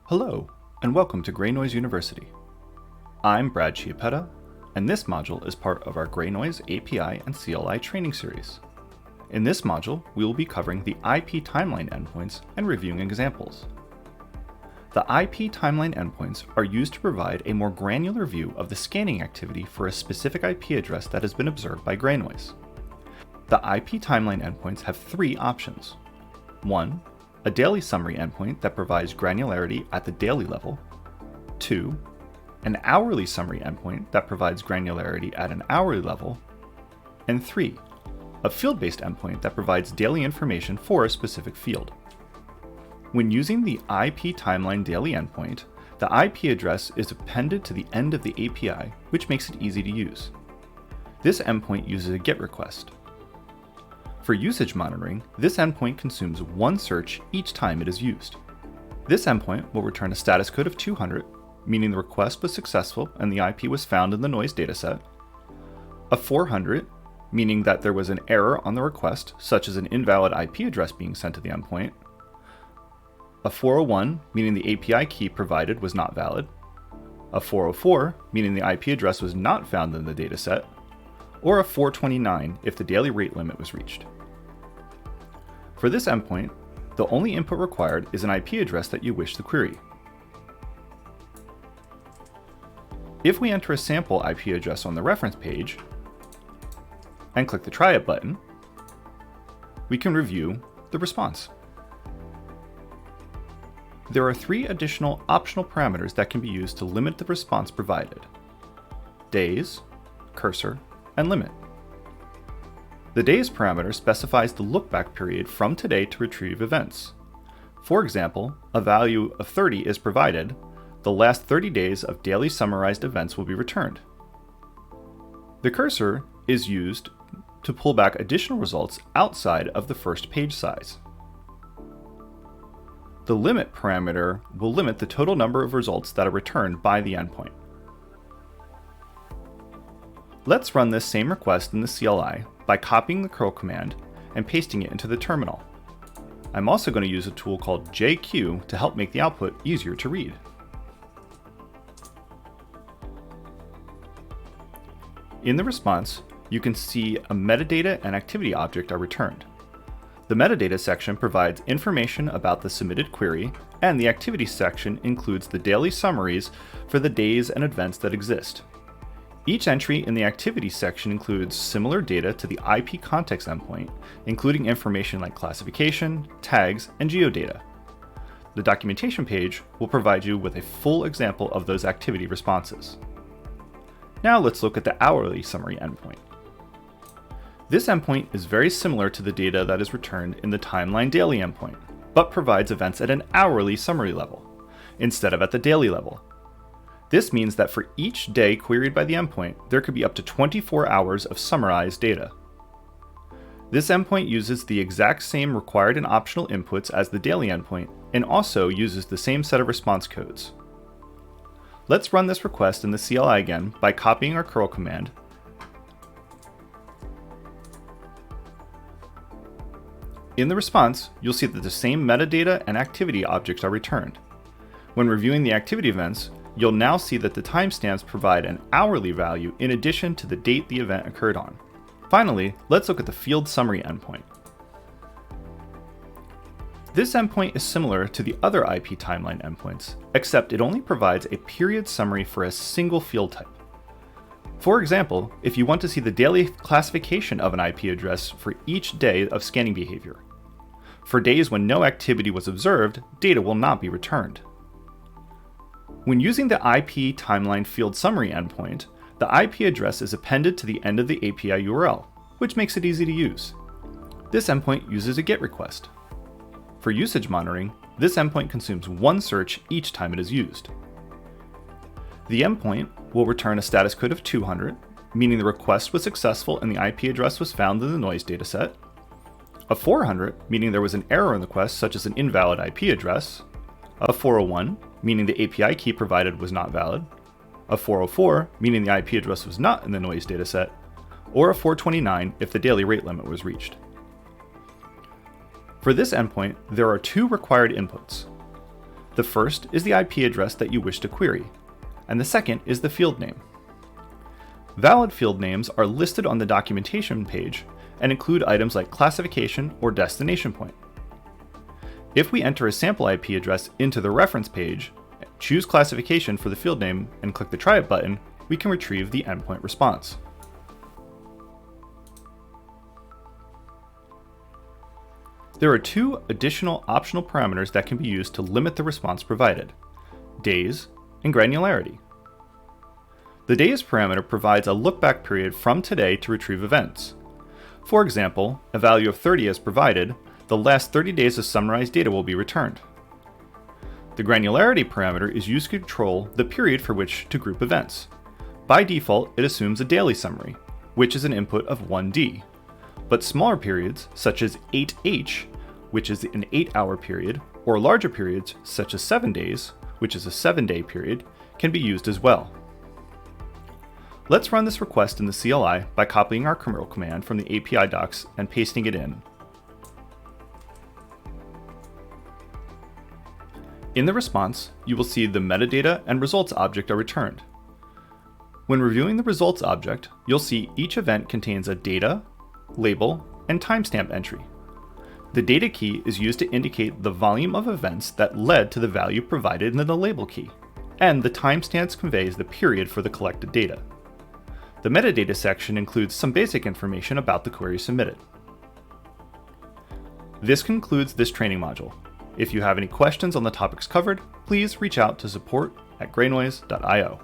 Hello, and welcome to GreyNoise University. I'm Brad Chiappetta, and this module is part of our GreyNoise API and CLI training series. In this module, we will be covering the IP timeline endpoints and reviewing examples. The IP timeline endpoints are used to provide a more granular view of the scanning activity for a specific IP address that has been observed by GreyNoise. The IP timeline endpoints have three options. 1. A daily summary endpoint that provides granularity at the daily level. 2. An hourly summary endpoint that provides granularity at an hourly level. And 3. A field-based endpoint that provides daily information for a specific field. When using the IP timeline daily endpoint, the IP address is appended to the end of the API, which makes it easy to use. This endpoint uses a GET request. For usage monitoring, this endpoint consumes one search each time it is used. This endpoint will return a status code of 200, meaning the request was successful and the IP was found in the noise dataset. A 400, meaning that there was an error on the request, such as an invalid IP address being sent to the endpoint. A 401, meaning the API key provided was not valid. A 404, meaning the IP address was not found in the dataset. Or a 429 if the daily rate limit was reached. For this endpoint, the only input required is an IP address that you wish to query. If we enter a sample IP address on the reference page and click the Try It button, we can review the response. There are three additional optional parameters that can be used to limit the response provided: days, cursor, and limit. The days parameter specifies the lookback period from today to retrieve events. For example, a value of 30 is provided. The last 30 days of daily summarized events will be returned. The cursor is used to pull back additional results outside of the first page size. The limit parameter will limit the total number of results that are returned by the endpoint. Let's run this same request in the CLI by copying the curl command and pasting it into the terminal. I'm also going to use a tool called JQ to help make the output easier to read. In the response, you can see a metadata and activity object are returned. The metadata section provides information about the submitted query, and the activity section includes the daily summaries for the days and events that exist. Each entry in the activity section includes similar data to the IP context endpoint, including information like classification, tags, and geodata. The documentation page will provide you with a full example of those activity responses. Now let's look at the hourly summary endpoint. This endpoint is very similar to the data that is returned in the timeline daily endpoint, but provides events at an hourly summary level, instead of at the daily level. This means that for each day queried by the endpoint, there could be up to 24 hours of summarized data. This endpoint uses the exact same required and optional inputs as the daily endpoint, and also uses the same set of response codes. Let's run this request in the CLI again by copying our curl command. In the response, you'll see that the same metadata and activity objects are returned. When reviewing the activity events, you'll now see that the timestamps provide an hourly value in addition to the date the event occurred on. Finally, let's look at the field summary endpoint. This endpoint is similar to the other IP timeline endpoints, except it only provides a period summary for a single field type. For example, if you want to see the daily classification of an IP address for each day of scanning behavior. For days when no activity was observed, data will not be returned. When using the IP timeline field summary endpoint, the IP address is appended to the end of the API URL, which makes it easy to use. This endpoint uses a GET request. For usage monitoring, this endpoint consumes one search each time it is used. The endpoint will return a status code of 200, meaning the request was successful and the IP address was found in the noise dataset. A 400, meaning there was an error in the request, such as an invalid IP address. A 401, meaning the API key provided was not valid. A 404, meaning the IP address was not in the noise dataset. Or a 429 if the daily rate limit was reached. For this endpoint, there are two required inputs. The first is the IP address that you wish to query, and the second is the field name. Valid field names are listed on the documentation page and include items like classification or destination point. If we enter a sample IP address into the reference page, choose classification for the field name, and click the Try It button, we can retrieve the endpoint response. There are two additional optional parameters that can be used to limit the response provided: days and granularity. The days parameter provides a lookback period from today to retrieve events. For example, a value of 30 is provided, the last 30 days of summarized data will be returned. The granularity parameter is used to control the period for which to group events. By default, it assumes a daily summary, which is an input of 1D. But smaller periods, such as 8H, which is an 8-hour period, or larger periods, such as 7 days, which is a 7-day period, can be used as well. Let's run this request in the CLI by copying our curl command from the API docs and pasting it in. In the response, you will see the metadata and results object are returned. When reviewing the results object, you'll see each event contains a data, label, and timestamp entry. The data key is used to indicate the volume of events that led to the value provided in the label key, and the timestamps conveys the period for the collected data. The metadata section includes some basic information about the query submitted. This concludes this training module. If you have any questions on the topics covered, please reach out to support@greynoise.io.